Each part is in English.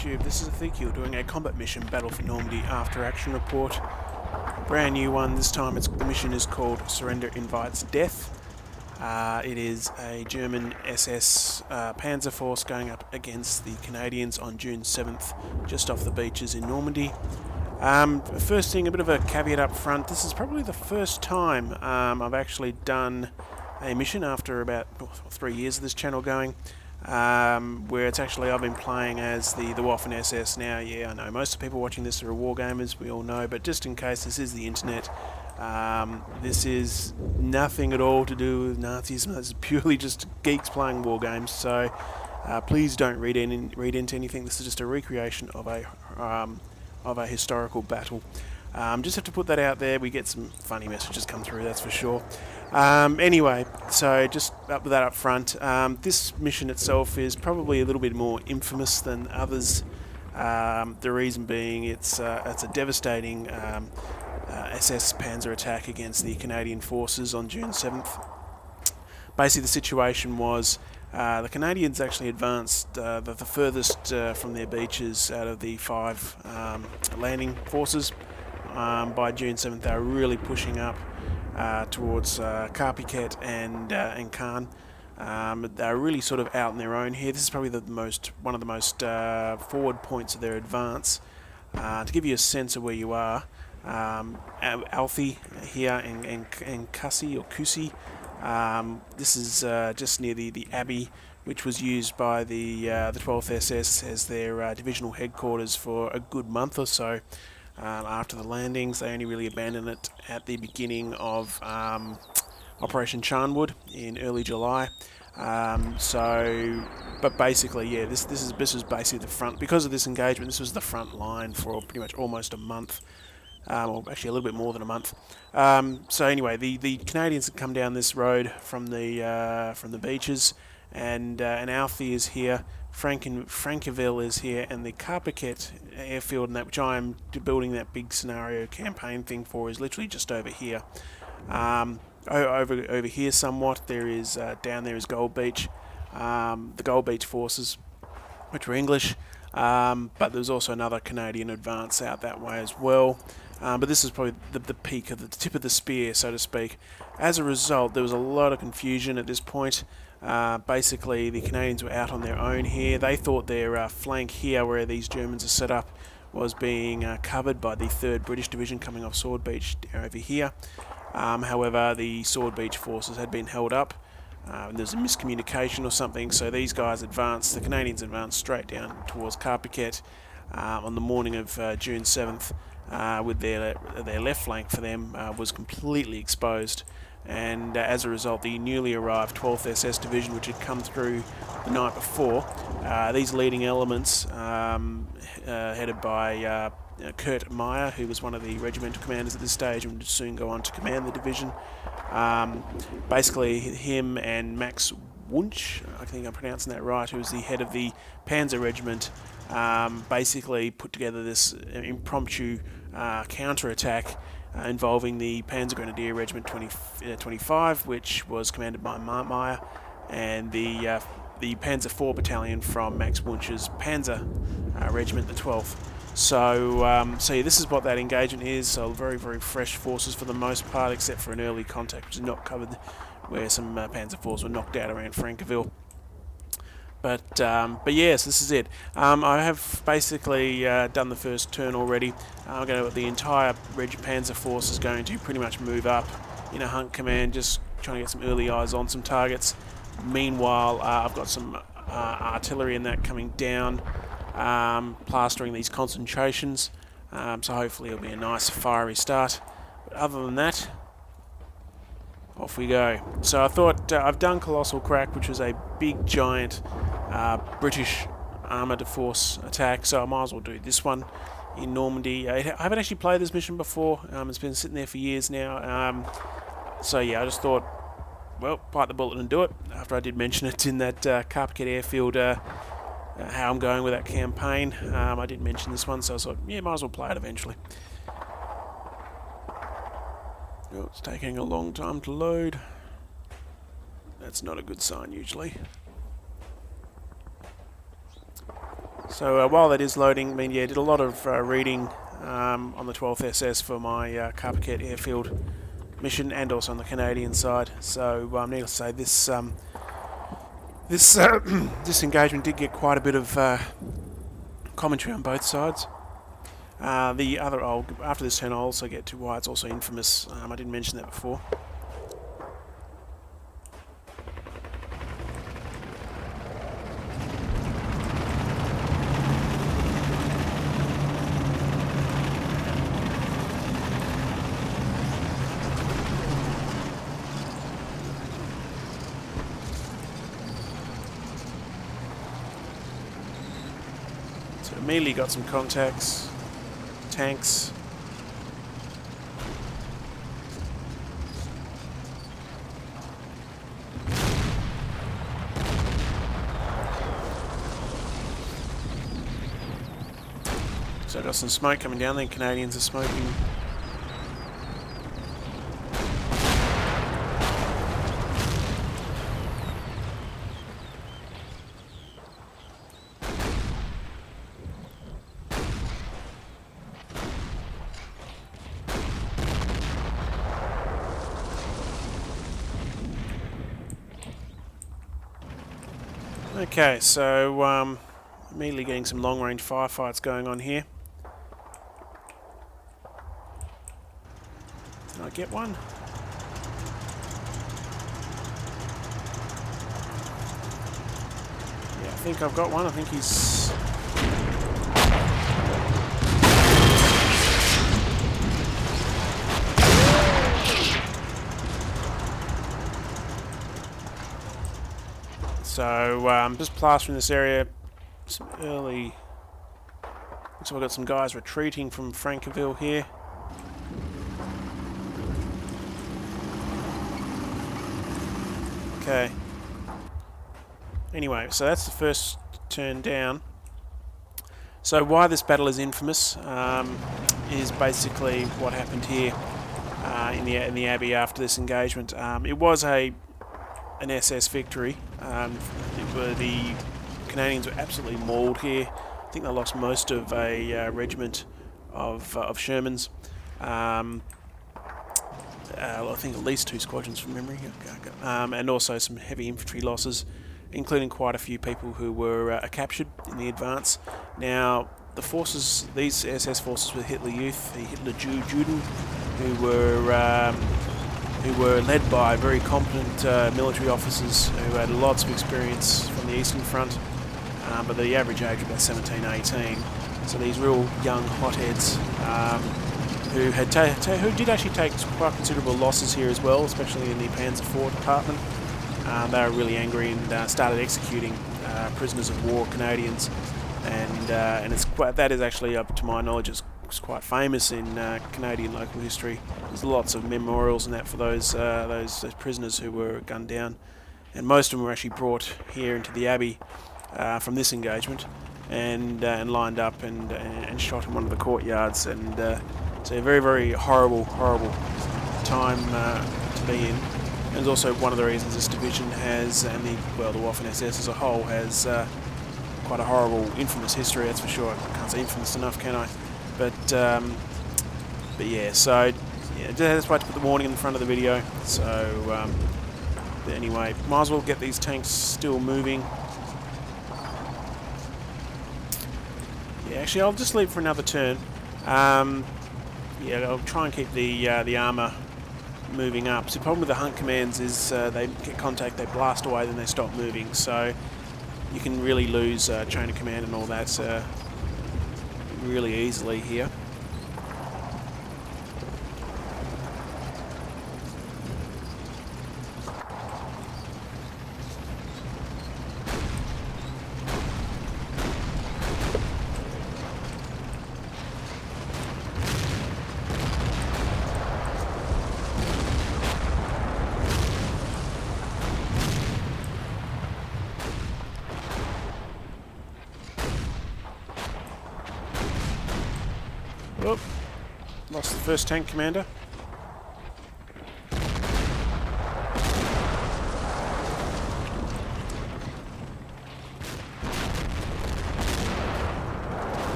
YouTube, this is Ezekiel doing a combat mission, Battle for Normandy After Action Report. Brand new one, this time the mission is called Surrender Invites Death. It is a German SS Panzer force going up against the Canadians on June 7th, just off the beaches in Normandy. First thing, a bit of a caveat up front, this is probably the first time I've actually done a mission after about 3 years of this channel going. Where it's actually I've been playing as the Waffen SS. Now, yeah, I know most of the people watching this are war gamers, we all know, but just in case, this is the internet. This is nothing at all to do with Nazis. This is purely just geeks playing war games. So please don't read into anything. This is just a recreation of a historical battle. Just have to put that out there. We get some funny messages come through, that's for sure. Anyway, so just up with that up front. This mission itself is probably a little bit more infamous than others. The reason being, it's a devastating SS Panzer attack against the Canadian forces on June 7th. Basically, the situation was the Canadians actually advanced the furthest from their beaches out of the 5 landing forces. By June 7th, they were really pushing up towards Carpiquet and Caen. They're really sort of out on their own here. This is probably one of the most forward points of their advance. To give you a sense of where you are, Alfie here and Cussie or Cussy. This is just near the Abbey, which was used by the 12th SS as their divisional headquarters for a good month or so. After the landings, they only really abandoned it at the beginning of Operation Charnwood in early July. But basically, yeah, this was basically the front. Because of this engagement, this was the front line for pretty much almost a month, or actually a little bit more than a month. So anyway, the Canadians had come down this road from the beaches, and Alfie is here. Frankeville is here, and the Carpiquet airfield, and that which I am building that big scenario campaign thing for, is literally just over here. Over here somewhat, there is down there is Gold Beach, the Gold Beach forces, which were English, but there was also another Canadian advance out that way as well. But this is probably the peak of the tip of the spear, so to speak. As a result, there was a lot of confusion at this point. Basically, the Canadians were out on their own here. They thought their flank here, where these Germans are set up, was being covered by the 3rd British Division coming off Sword Beach over here. However, the Sword Beach forces had been held up. And there's a miscommunication or something, so these guys advanced, the Canadians advanced straight down towards Carpiquet on the morning of June 7th, with their left flank for them was completely exposed. And as a result, the newly arrived 12th SS Division, which had come through the night before, these leading elements, headed by Kurt Meyer, who was one of the regimental commanders at this stage and would soon go on to command the division. Basically, him and Max Wunsch, I think I'm pronouncing that right, who was the head of the Panzer Regiment, basically put together this impromptu counterattack involving the Panzer Grenadier Regiment 25, which was commanded by Meyer, and the Panzer IV Battalion from Max Wunsch's Panzer Regiment, the 12th. So yeah, this is what that engagement is. So very, very fresh forces for the most part, except for an early contact, which is not covered, where some Panzer IVs were knocked out around Frankeville. But yes, this is it. I have basically done the first turn already. The entire Panzer force is going to pretty much move up in a hunt command, just trying to get some early eyes on some targets. Meanwhile, I've got some artillery and that coming down, plastering these concentrations. So hopefully it'll be a nice fiery start. But other than that, off we go. So I thought I've done Colossal Crack, which was a big giant British armoured force attack, so I might as well do this one in Normandy. I haven't actually played this mission before. It's been sitting there for years now. So yeah, I just thought, well, bite the bullet and do it. After I did mention it in that Carpiquet airfield, how I'm going with that campaign. I did mention this one, so I thought, yeah, might as well play it eventually. Oh, it's taking a long time to load. That's not a good sign usually. So while that is loading, I mean, yeah, did a lot of reading on the 12th SS for my Carpiquet airfield mission, and also on the Canadian side. So needless to say, this engagement did get quite a bit of commentary on both sides. After this turn, I'll also get to why it's also infamous. I didn't mention that before. So immediately got some contacts, tanks. So I got some smoke coming down. The Canadians are smoking. Okay, so immediately getting some long-range firefights going on here. Can I get one? Yeah, I think I've got one. I think he's... So, just plastering this area. Some early... Looks like we've got some guys retreating from Frankville here. Okay. Anyway, so that's the first turn down. So why this battle is infamous is basically what happened here in the Abbey after this engagement. It was an SS victory. The Canadians were absolutely mauled here. I think they lost most of a regiment of Shermans. I think at least 2 squadrons from memory, and also some heavy infantry losses, including quite a few people who were captured in the advance. Now, the forces, these SS forces were Hitler Youth, the Hitler Juden, who were led by very competent military officers who had lots of experience from the Eastern Front, but the average age was about 17, 18. So these real young hotheads who did actually take quite considerable losses here as well, especially in the Panzer IV department. They were really angry and started executing prisoners of war Canadians, and that is actually, up to my knowledge, is quite famous in Canadian local history. There's lots of memorials and that for those prisoners who were gunned down, and most of them were actually brought here into the Abbey from this engagement, and lined up and shot in one of the courtyards, and so a very, very horrible time to be in. And it's also one of the reasons this division has, and the Waffen SS as a whole, has quite a horrible, infamous history, that's for sure. I can't say infamous enough, can I? But yeah, so yeah, that's why I had to put the warning in the front of the video. So anyway, might as well get these tanks still moving. Yeah, actually, I'll just leave for another turn. Yeah, I'll try and keep the armour moving up. So the problem with the hunt commands is they get contact, they blast away, then they stop moving. So you can really lose chain of command and all that really easily here. Oh, lost the first tank commander.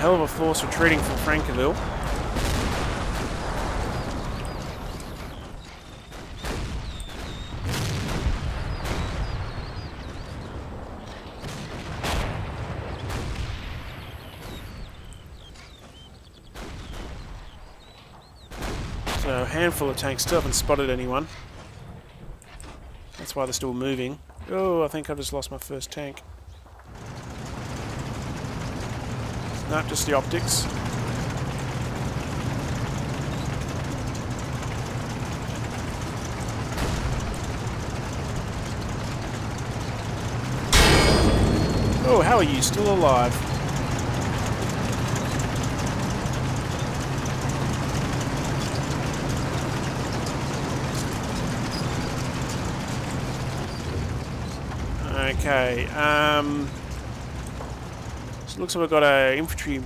hell of a force retreating from Frankeville. So a handful of tanks still haven't spotted anyone. That's why they're still moving. Oh, I think I've just lost my first tank. Not just the optics. Oh, how are you still alive? Okay, so it looks like we've got a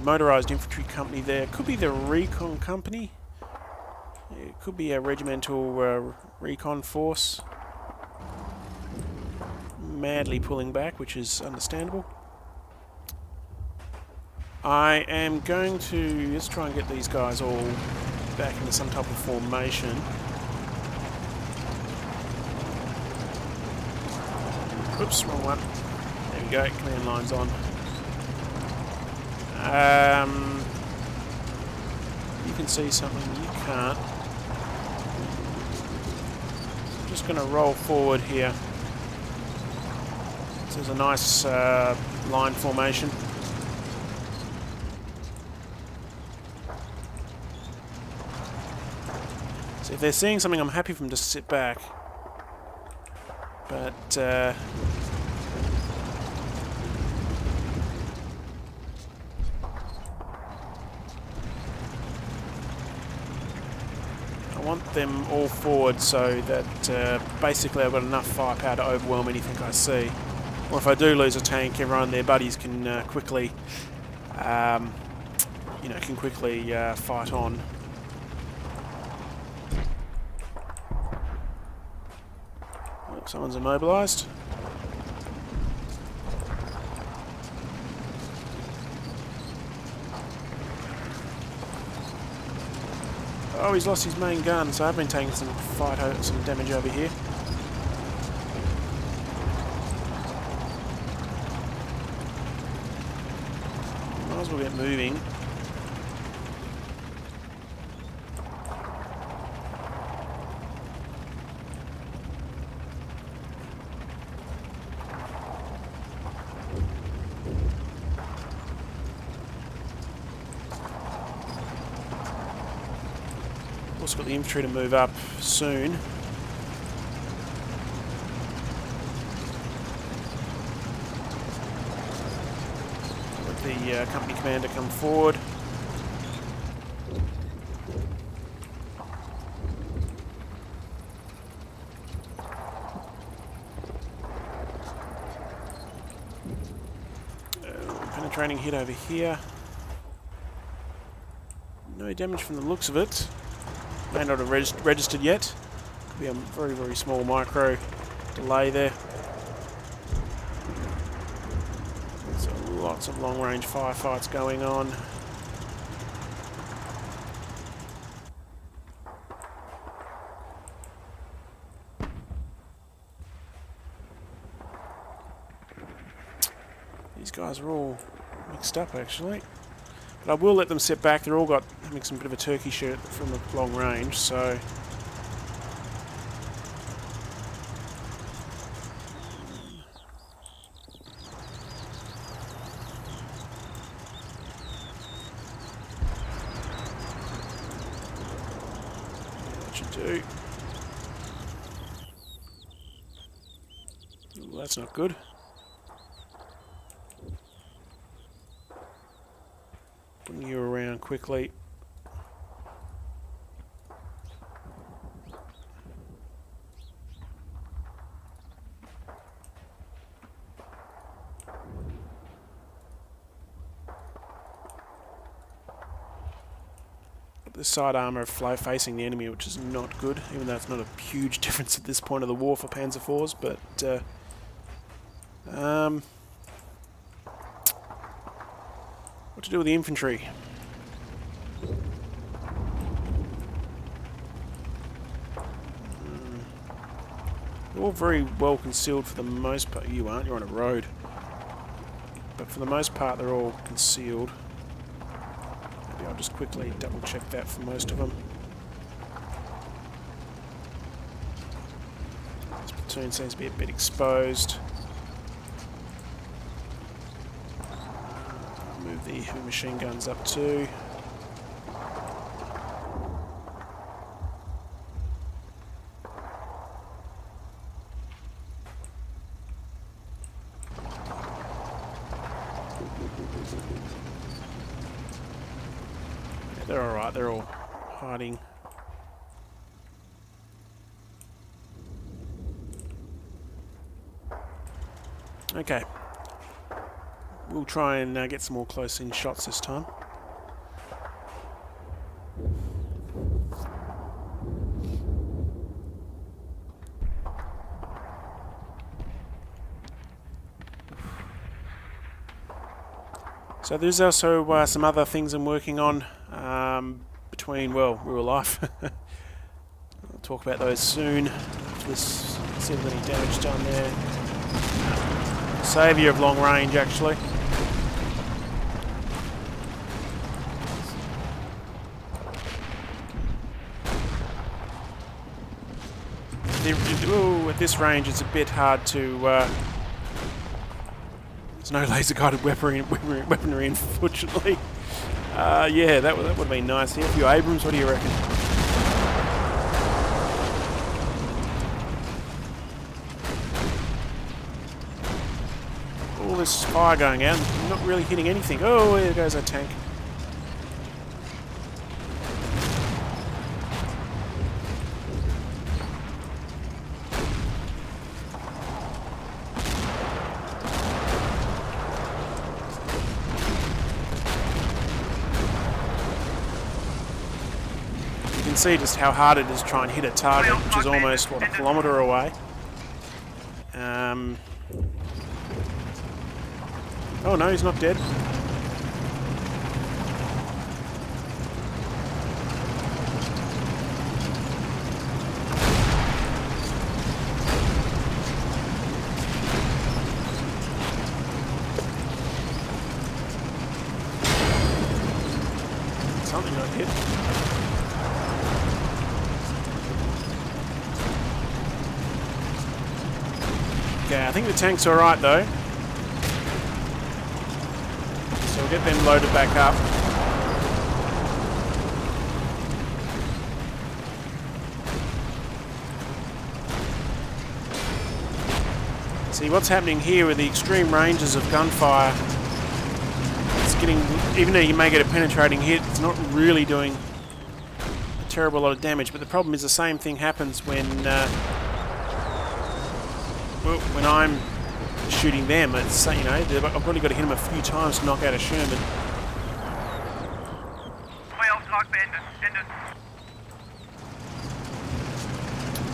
motorised infantry company there. Could be the recon company. It could be a regimental recon force. Madly pulling back, which is understandable. I am going to let's try and get these guys all back into some type of formation. Oops, wrong one. There we go, command line's on. You can see something, you can't. I'm just going to roll forward here. This is a nice line formation. So if they're seeing something, I'm happy for them to sit back. But I want them all forward so that basically I've got enough firepower to overwhelm anything I see. Or if I do lose a tank, everyone and their buddies can quickly, fight on. Oh, someone's immobilised. Oh, he's lost his main gun, so I've been taking some damage over here. Might as well get moving. Also got the infantry to move up soon. Let the company commander come forward. Penetrating hit over here. No damage from the looks of it. May not have registered yet. Could be a very, very small micro delay there. So lots of long-range firefights going on. These guys are all mixed up actually. But I will let them sit back. They're all having some bit of a turkey shoot from a long range, so that should do. Ooh, that's not good. Bring you around quickly. The side armour facing the enemy, which is not good, even though it's not a huge difference at this point of the war for Panzer IVs, but What to do with the infantry? They're all very well concealed for the most part. You aren't, you're on a road. But for the most part they're all concealed. Maybe I'll just quickly double check that for most of them. This platoon seems to be a bit exposed. Move the heavy machine guns up too. Yeah, they're alright, they're all hiding. Okay. We'll try and get some more close-in shots this time. So there's also some other things I'm working on between, well, real life. I'll talk about those soon. Let's see if there's any damage done there. Saviour of long range, actually. Ooh, at this range it's a bit hard to... there's no laser-guided weaponry, unfortunately. Yeah, that would have been nice. Here, a few Abrams, what do you reckon? All this fire going out, not really hitting anything. Oh, there goes our tank. You can see just how hard it is to try and hit a target, which is almost, what, a kilometre away. Oh no, he's not dead. Something got hit. Okay, I think the tank's alright though. So we'll get them loaded back up. See, what's happening here with the extreme ranges of gunfire, it's getting, even though you may get a penetrating hit, it's not really doing a terrible lot of damage. But the problem is the same thing happens when I'm shooting them. It's, you know, I've probably got to hit them a few times to knock out a Sherman. 12 lock beendet.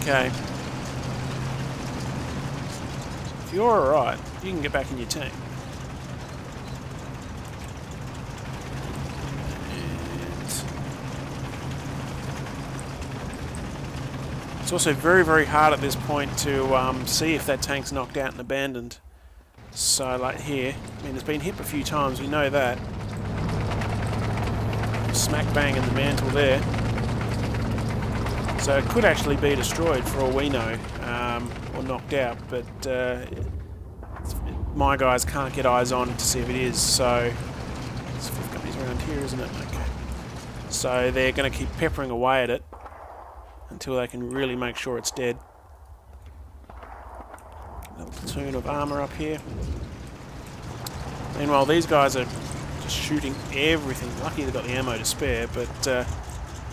Okay. If you're alright, you can get back in your tank. It's also very, very hard at this point to see if that tank's knocked out and abandoned. So, like here, I mean, it's been hit a few times, we know that. Smack bang in the mantle there. So it could actually be destroyed for all we know, or knocked out, but my guys can't get eyes on to see if it is, so... There's 5 companies around here, isn't it? Okay. So they're going to keep peppering away at it until they can really make sure it's dead. Another platoon of armour up here. Meanwhile, these guys are just shooting everything. Lucky they've got the ammo to spare, but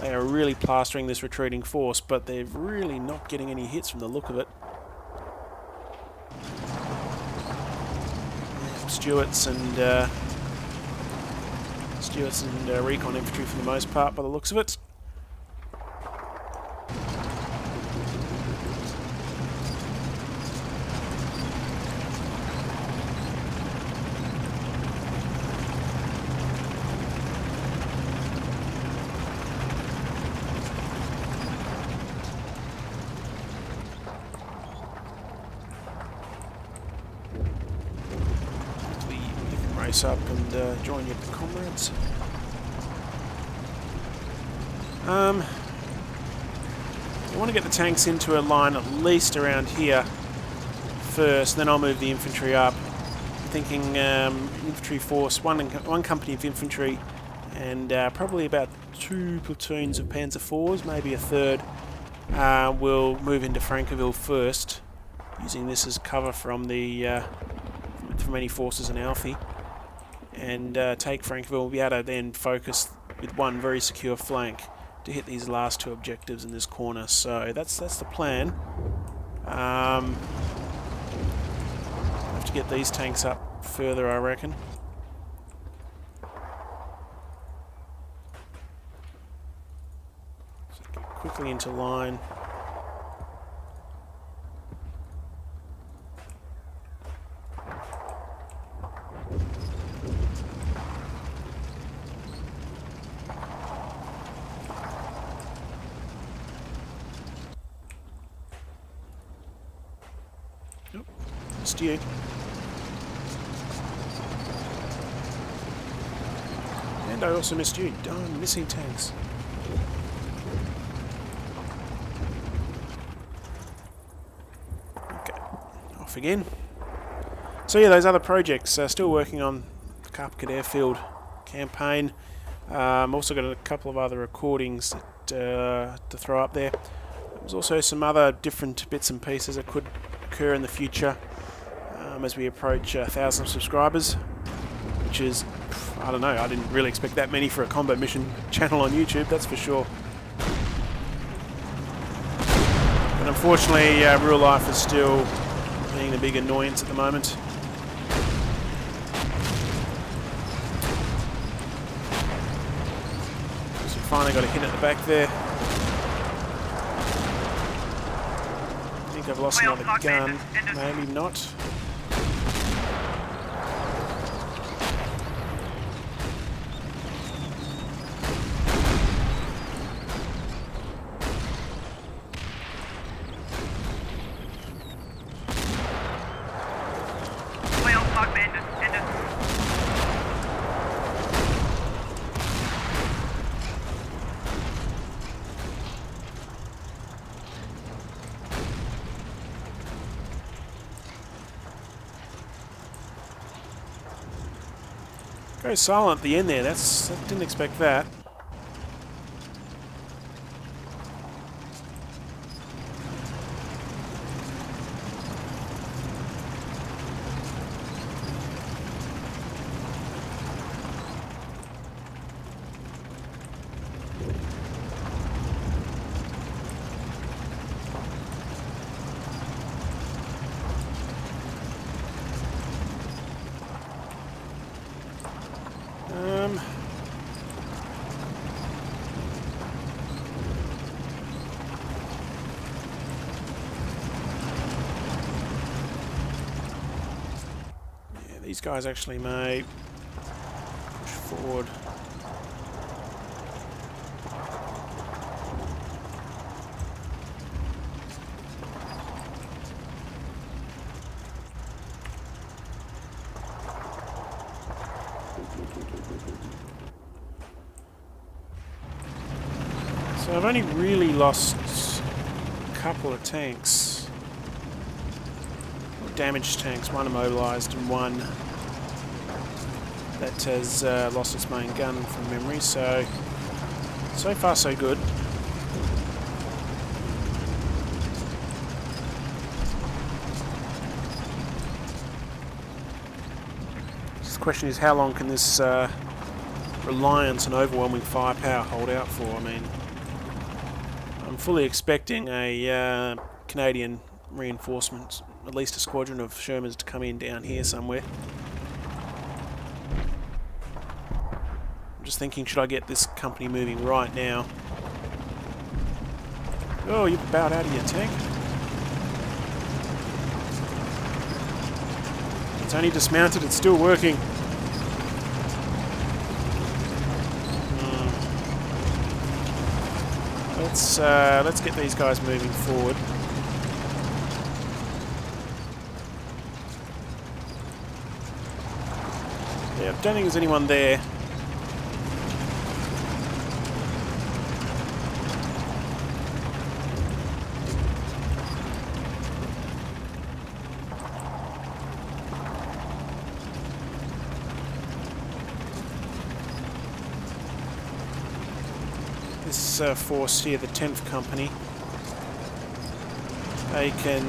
they are really plastering this retreating force, but they're really not getting any hits from the look of it. Stuarts and recon infantry for the most part, by the looks of it. race up and join your comrades. I want to get the tanks into a line at least around here first, then I'll move the infantry up. I'm thinking infantry force, one company of infantry, and probably about 2 platoons of Panzer IVs, maybe a third, will move into Frankeville first, using this as cover from the from any forces in Alfie, and take Frankeville. We'll be able to then focus with one very secure flank to hit these last 2 objectives in this corner. So that's the plan. Have to get these tanks up further, I reckon. So get quickly into line. Nope, missed you. And I also missed you. Darn, missing tanks. Okay, off again. So yeah, those other projects, still working on the Carpet Airfield campaign. Also got a couple of other recordings to throw up there. There's also some other different bits and pieces that could occur in the future as we approach 1,000 subscribers, which is, I don't know, I didn't really expect that many for a combat mission channel on YouTube, that's for sure. But unfortunately, real life is still being the big annoyance at the moment. So we finally got a hit at the back there. I think I've lost another gun. Maybe not. Very silent at the end there. I didn't expect that. These guys actually may push forward. So I've only really lost a couple of tanks. Damaged tanks, one immobilised and one that has lost its main gun from memory, so far so good. The question is, how long can this reliance on overwhelming firepower hold out for? I mean, I'm fully expecting a Canadian reinforcement, at least a squadron of Shermans to come in down here somewhere. I'm just thinking, should I get this company moving right now? Oh, you've bowed out of your tank. It's only dismounted, it's still working. Let's get these guys moving forward. Yeah, I don't think there's anyone there. This force here, the 10th Company, they can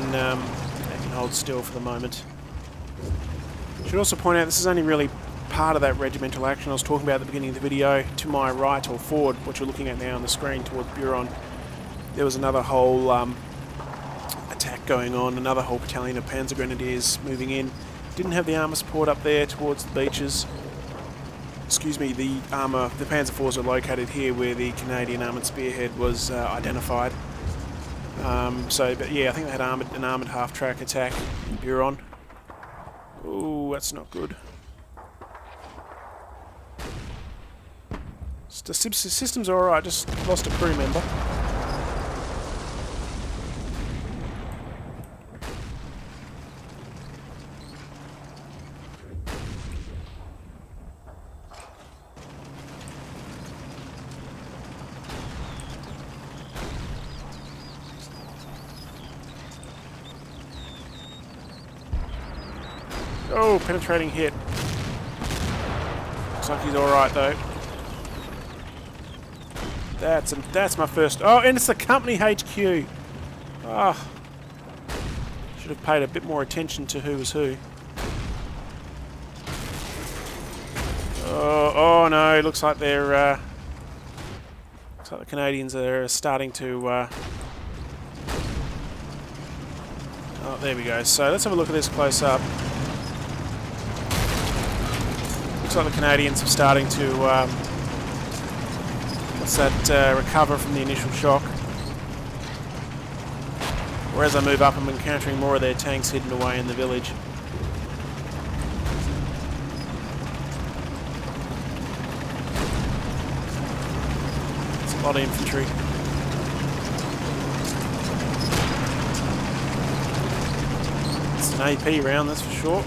hold still for the moment. Should also point out this is only really part of that regimental action I was talking about at the beginning of the video. To my right, or forward, what you're looking at now on the screen towards Buron, there was another whole attack going on, another whole battalion of Panzer Grenadiers moving in. Didn't have the armour support up there towards the beaches. Excuse me, the Panzer IVs are located here where the Canadian armoured spearhead was identified. But yeah, I think they had an armoured half-track attack in Buron. Ooh, that's not good. The systems are alright, just lost a crew member. Oh, penetrating hit. Looks like he's alright though. That's my first. Oh, and it's the company HQ. Ah, should have paid a bit more attention to who was who. Oh no! Looks like they're. Looks like the Canadians are starting to. Oh, there we go. So let's have a look at this close up. Looks like the Canadians are starting to. Recover from the initial shock. Whereas I move up, I'm encountering more of their tanks hidden away in the village. It's a lot of infantry. It's an AP round, that's for sure.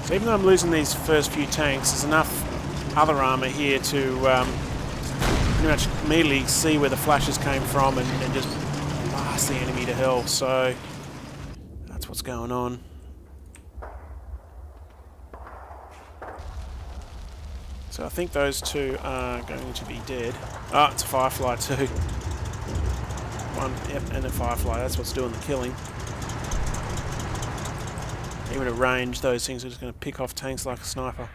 So even though I'm losing these first few tanks, there's enough other armour here to pretty much immediately see where the flashes came from and just blast the enemy to hell. So that's what's going on. So I think those two are going to be dead. Oh, it's a Firefly too. One, yep, and a Firefly. That's what's doing the killing. Even at range, those things are just going to pick off tanks like a sniper.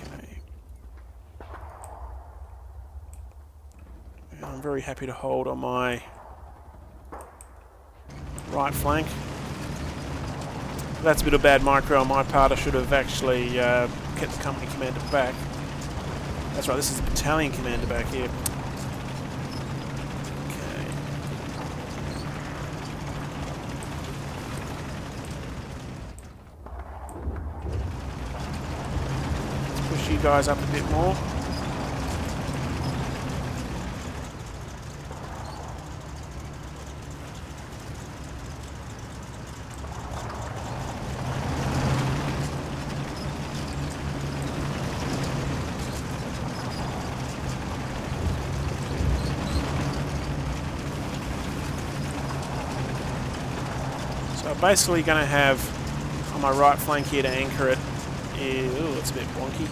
Okay. And I'm very happy to hold on my right flank. That's a bit of bad micro on my part. I should have actually kept the company commander back. That's right, this is the battalion commander back here. You guys up a bit more. So I'm basically going to have on my right flank here to anchor it. Ooh, it's a bit wonky.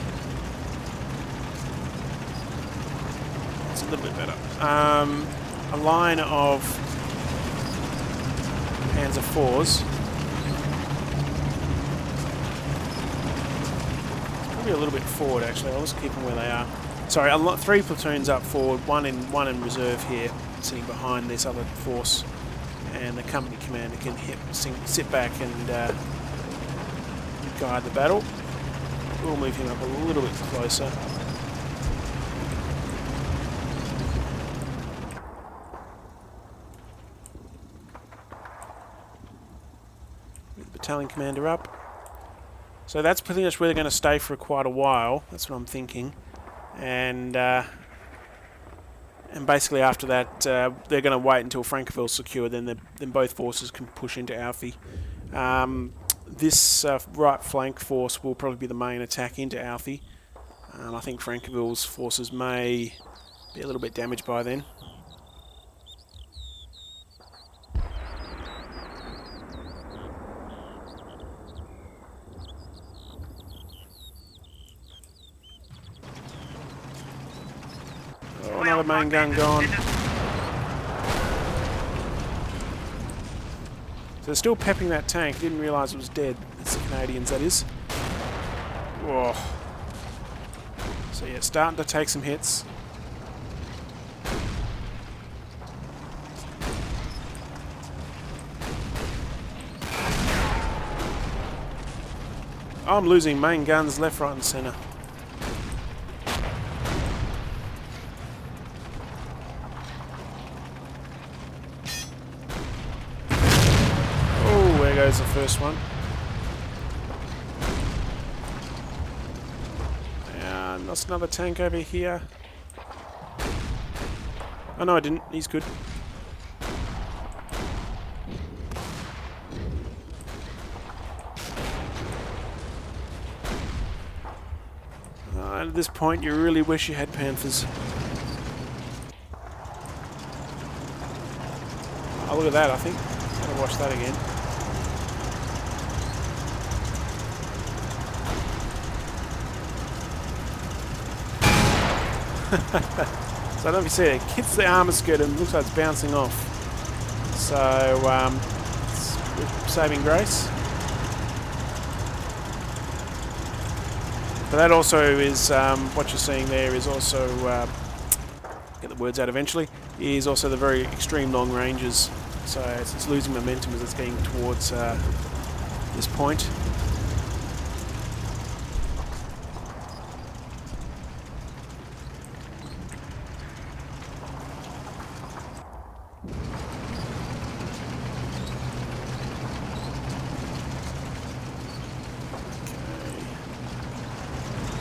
A little bit better. A line of Panzer IVs. Probably a little bit forward actually. I'll just keep them where they are. Sorry, 3 platoons up forward, one in reserve here, sitting behind this other force, and the company commander can sit back and guide the battle. We'll move him up a little bit closer. battalion commander up. So that's pretty much where they're going to stay for quite a while. That's what I'm thinking. And basically after that, they're going to wait until Frankfurt's secure. Then both forces can push into Alfie. This right flank force will probably be the main attack into Alfie. I think Frankville's forces may be a little bit damaged by then. Oh, another main gun gone. So they're still pepping that tank. Didn't realise it was dead. It's the Canadians, that is. Whoa. So yeah, starting to take some hits. I'm losing main guns left, right and centre. Oh, there goes the first one. And lost another tank over here. Oh no, I didn't. He's good. At this point, you really wish you had Panthers. Oh, look at that, I think. Gotta watch that again. So I don't know if you see it. It hits the armour skirt and looks like it's bouncing off. So, it's saving grace. But that also is, what you're seeing there is also, get the words out eventually, is also the very extreme long ranges. So it's losing momentum as it's getting towards this point.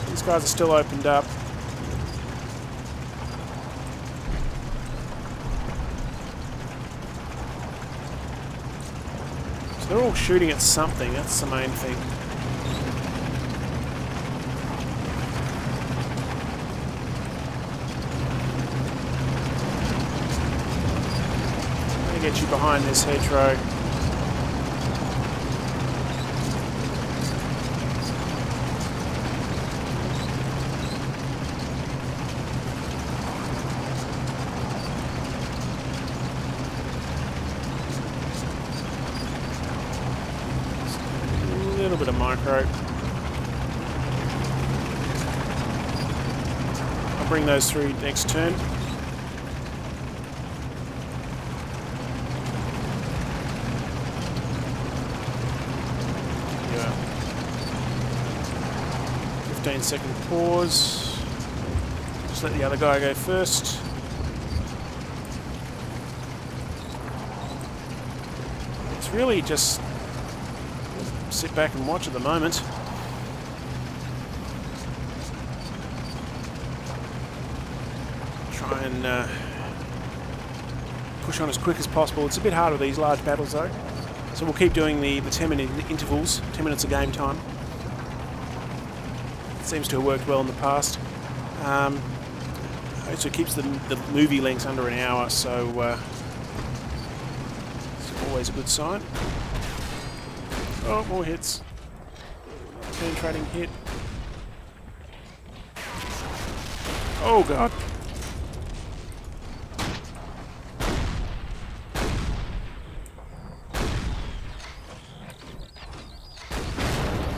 These guys are still opened up. So they're all shooting at something, that's the main thing. I'm going to get you behind this hedgerow. A little bit of micro. I'll bring those through next turn. Yeah. 15-second pause. Just let the other guy go first. It's really just sit back and watch at the moment. Try and push on as quick as possible. It's a bit harder with these large battles though. So we'll keep doing the 10-minute intervals, 10 minutes of game time. It seems to have worked well in the past. Also keeps the movie lengths under an hour, so it's always a good sign. Oh, more hits. Penetrating hit. Oh god.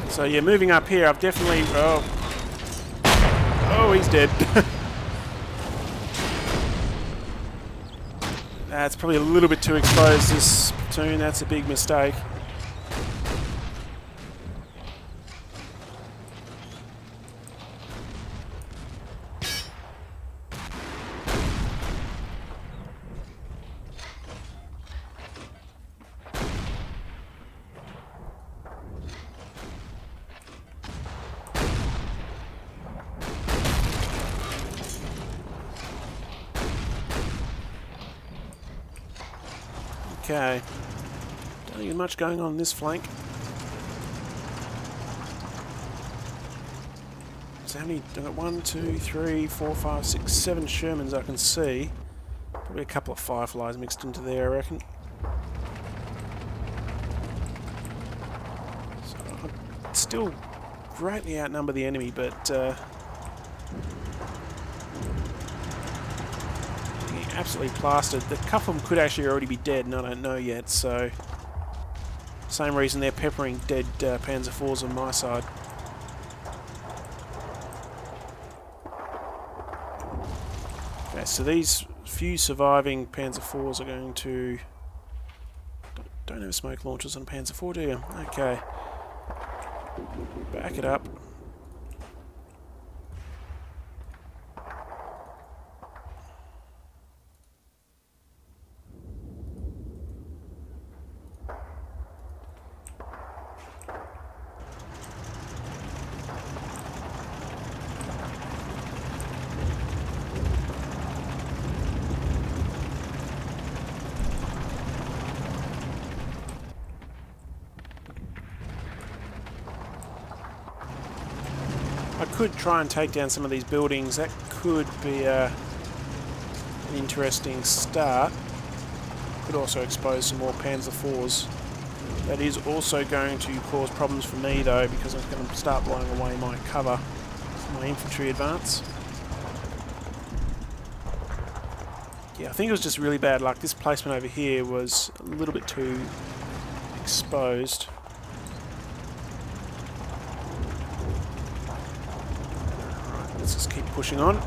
So yeah, moving up here, I've definitely... Oh, he's dead. That's probably a little bit too exposed, this platoon. That's a big mistake. Okay. Don't think much going on this flank. So how many? I've got 1, 2, 3, 4, 5, 6, 7 Shermans I can see. Probably a couple of fireflies mixed into there, I reckon. So I still greatly outnumber the enemy, but getting absolutely plastered. The couple of them could actually already be dead, and I don't know yet. So same reason they're peppering dead Panzer IVs on my side. Okay, so these few surviving Panzer IVs are going to... Don't have smoke launchers on a Panzer IV, do you? Okay. Back it up. I could try and take down some of these buildings. That could be an interesting start. Could also expose some more Panzer IVs. That is also going to cause problems for me though, because I'm going to start blowing away my cover, my infantry advance. Yeah, I think it was just really bad luck. This placement over here was a little bit too exposed. Let's just keep pushing on.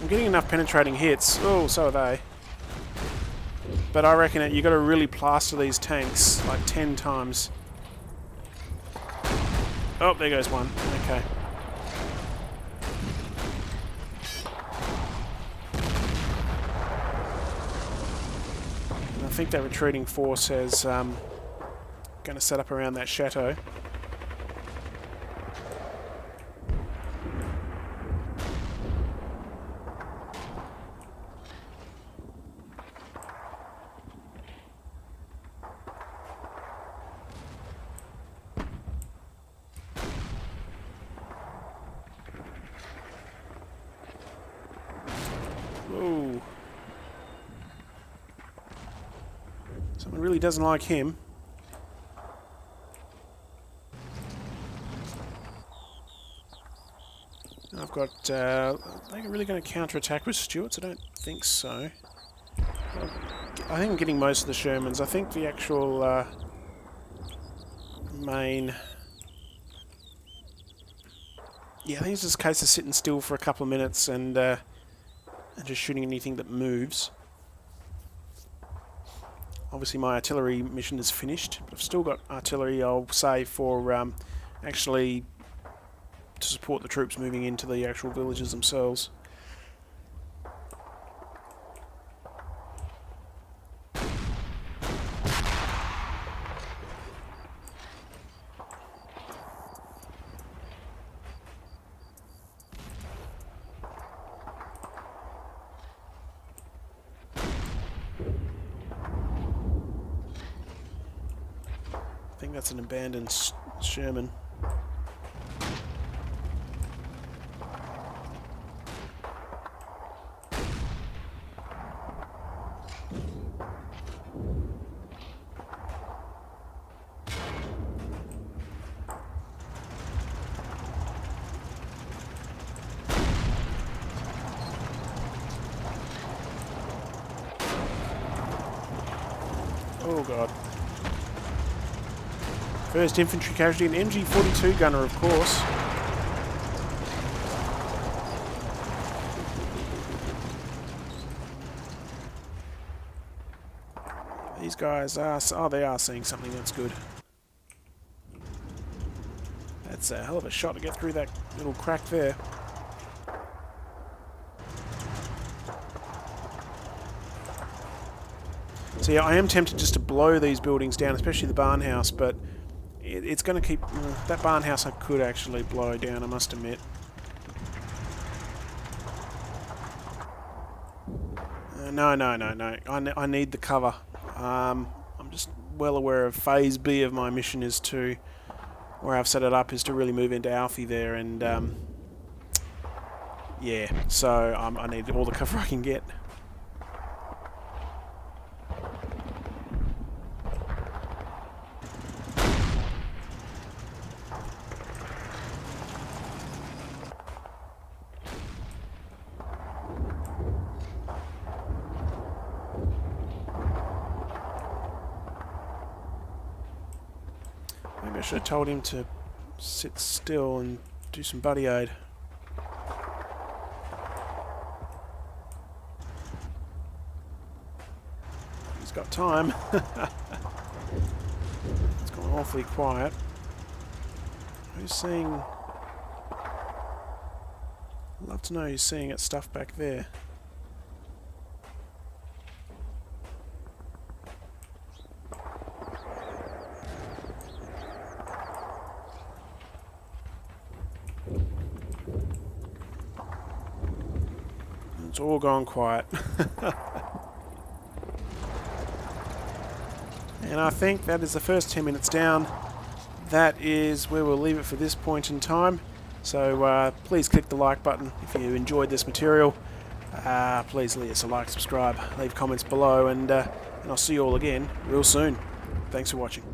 I'm getting enough penetrating hits. Oh, so are they. But I reckon that you've got to really plaster these tanks like 10 times. Oh, there goes one. Okay. And I think that retreating force is going to set up around that chateau. Ooh. Someone really doesn't like him. I've got... are they really going to counterattack with Stuarts? I don't think so. I think I'm getting most of the Shermans. I think the actual main... Yeah, I think it's just a case of sitting still for a couple of minutes and just shooting anything that moves. Obviously my artillery mission is finished, but I've still got artillery, I'll say, for actually to support the troops moving into the actual villages themselves. I think that's an abandoned Sherman. Oh god. First infantry casualty, an MG42 gunner, of course. These guys are... Oh, they are seeing something. That's good. That's a hell of a shot to get through that little crack there. So yeah, I am tempted just to blow these buildings down, especially the barn house, but it's going to keep... that barn house I could actually blow down, I must admit. No. I need the cover. I'm just well aware of Phase B of my mission is to... where I've set it up is to really move into Alfie there, and yeah, so I need all the cover I can get. Maybe I should have told him to sit still and do some buddy aid. He's got time. It's gone awfully quiet. Who's seeing... I'd love to know who's seeing its stuff back there. It's all gone quiet. And I think that is the first 10 minutes down. That is where we'll leave it for this point in time. So please click the like button if you enjoyed this material. Please leave us a like, subscribe, leave comments below, and I'll see you all again real soon. Thanks for watching.